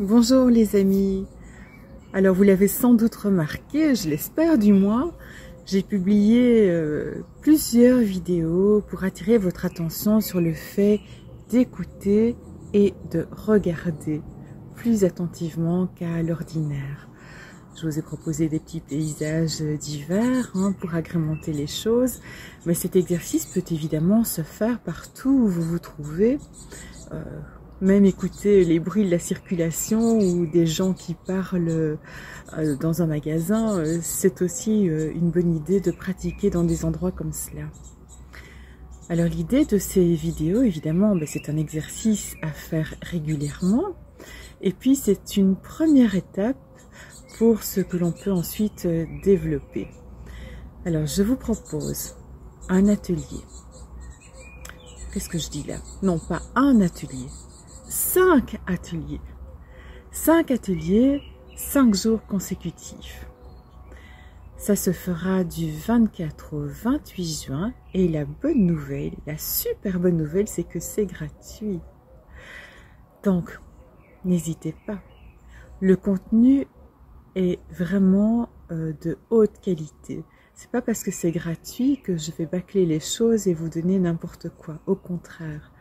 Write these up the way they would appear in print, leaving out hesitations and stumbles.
Bonjour les amis. Alors vous l'avez sans doute remarqué, je l'espère du moins, j'ai publié plusieurs vidéos pour attirer votre attention sur le fait d'écouter et de regarder plus attentivement qu'à l'ordinaire. Je vous ai proposé des petits paysages d'hiver pour agrémenter les choses, mais cet exercice peut évidemment se faire partout où vous vous trouvez. Même écouter les bruits de la circulation ou des gens qui parlent dans un magasin, c'est aussi une bonne idée de pratiquer dans des endroits comme cela. Alors l'idée de ces vidéos, évidemment, c'est un exercice à faire régulièrement. Et puis c'est une première étape pour ce que l'on peut ensuite développer. Alors je vous propose un atelier. Qu'est-ce que je dis là? Non, pas un atelier. 5 ateliers. 5 ateliers, 5 jours consécutifs. Ça se fera du 24 au 28 juin. Et la bonne nouvelle, la super bonne nouvelle, c'est que c'est gratuit. Donc, n'hésitez pas. Le contenu est vraiment de haute qualité. C'est pas parce que c'est gratuit que je vais bâcler les choses et vous donner n'importe quoi. Au contraire.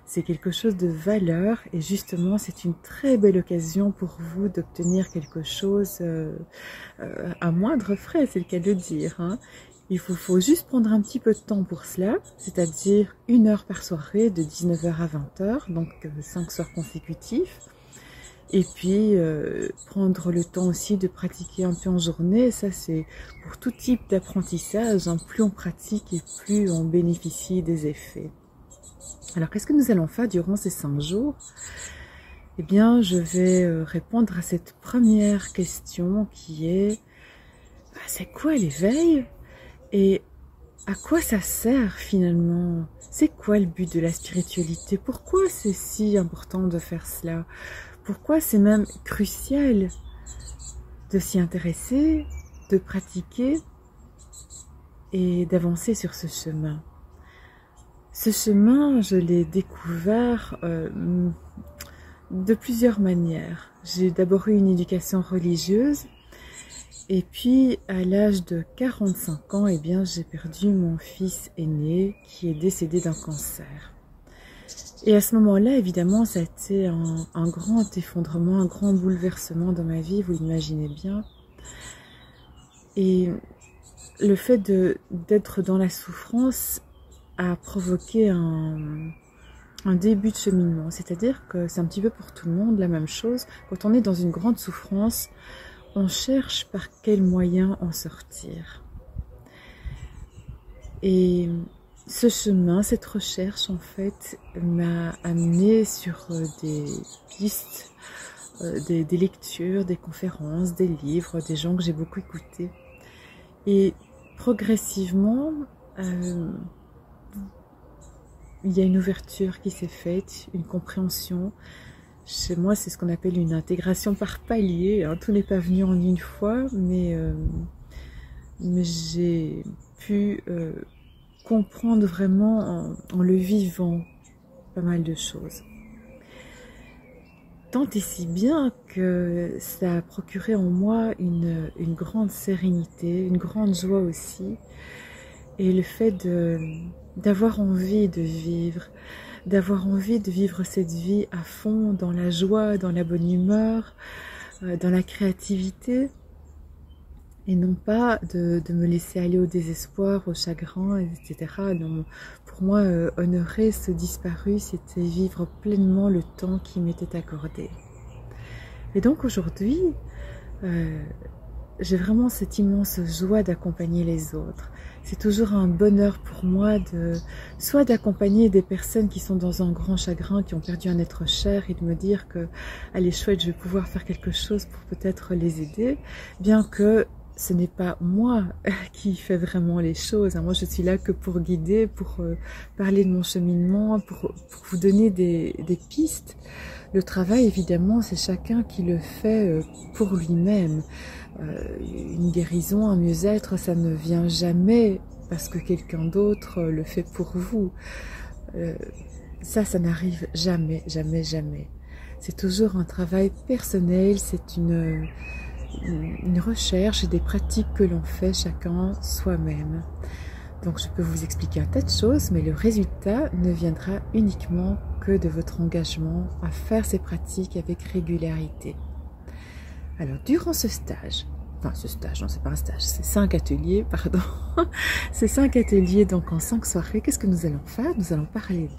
C'est quelque chose de valeur et justement c'est une très belle occasion pour vous d'obtenir quelque chose à moindre frais, c'est le cas de le dire. Il faut juste prendre un petit peu de temps pour cela, c'est-à-dire 1 heure par soirée de 19 h à 20 h, donc 5 soirs consécutifs. Et puis prendre le temps aussi de pratiquer un peu en journée, ça c'est pour tout type d'apprentissage, plus on pratique et plus on bénéficie des effets. Alors, qu'est-ce que nous allons faire durant ces 5 jours? Eh bien, je vais répondre à cette première question qui est c'est quoi l'éveil? Et à quoi ça sert finalement? C'est quoi le but de la spiritualité? Pourquoi c'est si important de faire cela? Pourquoi c'est même crucial de s'y intéresser, de pratiquer et d'avancer sur ce chemin? Ce chemin, je l'ai découvert de plusieurs manières. J'ai d'abord eu une éducation religieuse et puis à l'âge de 45 ans, j'ai perdu mon fils aîné qui est décédé d'un cancer. Et à ce moment-là, évidemment, ça a été un grand effondrement, un grand bouleversement dans ma vie, vous l'imaginez bien. Et le fait d'être dans la souffrance a provoqué un début de cheminement, c'est-à-dire que c'est un petit peu pour tout le monde la même chose. Quand on est dans une grande souffrance, on cherche par quel moyen en sortir. Et ce chemin, cette recherche en fait m'a amené sur des pistes, des lectures, des conférences, des livres, des gens que j'ai beaucoup écoutés. Et progressivement, il y a une ouverture qui s'est faite, une compréhension. Chez moi, c'est ce qu'on appelle une intégration par palier. Tout n'est pas venu en une fois, mais j'ai pu comprendre vraiment en le vivant pas mal de choses. Tant et si bien que ça a procuré en moi une grande sérénité, une grande joie aussi. Et le fait d'avoir envie de vivre cette vie à fond, dans la joie, dans la bonne humeur, dans la créativité, et non pas de me laisser aller au désespoir, au chagrin, etc. Donc, pour moi, honorer ce disparu, c'était vivre pleinement le temps qui m'était accordé. Et donc aujourd'hui, j'ai vraiment cette immense joie d'accompagner les autres. C'est toujours un bonheur pour moi soit d'accompagner des personnes qui sont dans un grand chagrin, qui ont perdu un être cher et de me dire que, allez chouette, je vais pouvoir faire quelque chose pour peut-être les aider, bien que ce n'est pas moi qui fais vraiment les choses. Moi, je suis là que pour guider, pour parler de mon cheminement, pour vous donner des pistes. Le travail, évidemment, c'est chacun qui le fait pour lui-même. Une guérison, un mieux-être, ça ne vient jamais parce que quelqu'un d'autre le fait pour vous. Ça n'arrive jamais, jamais, jamais. C'est toujours un travail personnel, c'est une recherche et des pratiques que l'on fait chacun soi-même. Donc je peux vous expliquer un tas de choses, mais le résultat ne viendra uniquement que de votre engagement à faire ces pratiques avec régularité. Alors durant ce stage, enfin ce stage, non c'est pas un stage, c'est 5 ateliers, pardon. Ces 5 ateliers, donc en 5 soirées, qu'est-ce que nous allons faire? Nous allons parler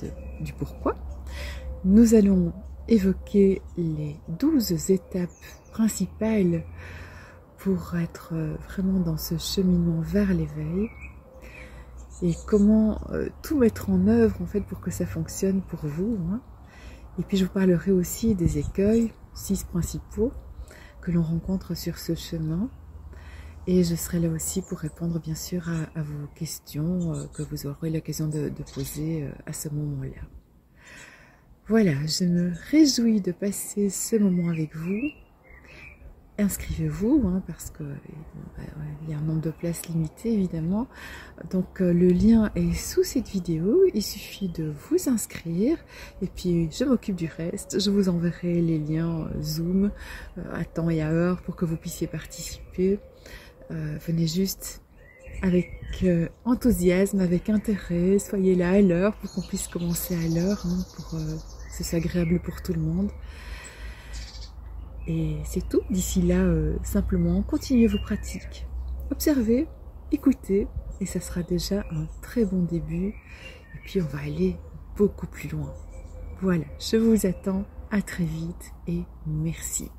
du pourquoi. Nous allons évoquer les 12 étapes principales pour être vraiment dans ce cheminement vers l'éveil. Et comment tout mettre en œuvre en fait pour que ça fonctionne pour vous. Hein. Et puis je vous parlerai aussi des écueils, 6 principaux, que l'on rencontre sur ce chemin. Et je serai là aussi pour répondre bien sûr à vos questions que vous aurez l'occasion de poser à ce moment-là. Voilà, je me réjouis de passer ce moment avec vous. Inscrivez-vous, hein, parce que il y a un nombre de places limité évidemment. Donc le lien est sous cette vidéo, il suffit de vous inscrire et puis je m'occupe du reste. Je vous enverrai les liens Zoom à temps et à heure pour que vous puissiez participer. Venez juste avec enthousiasme, avec intérêt, soyez là à l'heure pour qu'on puisse commencer à l'heure, hein, pour que ce soit agréable pour tout le monde. Et c'est tout. D'ici là, simplement, continuez vos pratiques. Observez, écoutez, et ça sera déjà un très bon début. Et puis, on va aller beaucoup plus loin. Voilà, je vous attends. À très vite et merci.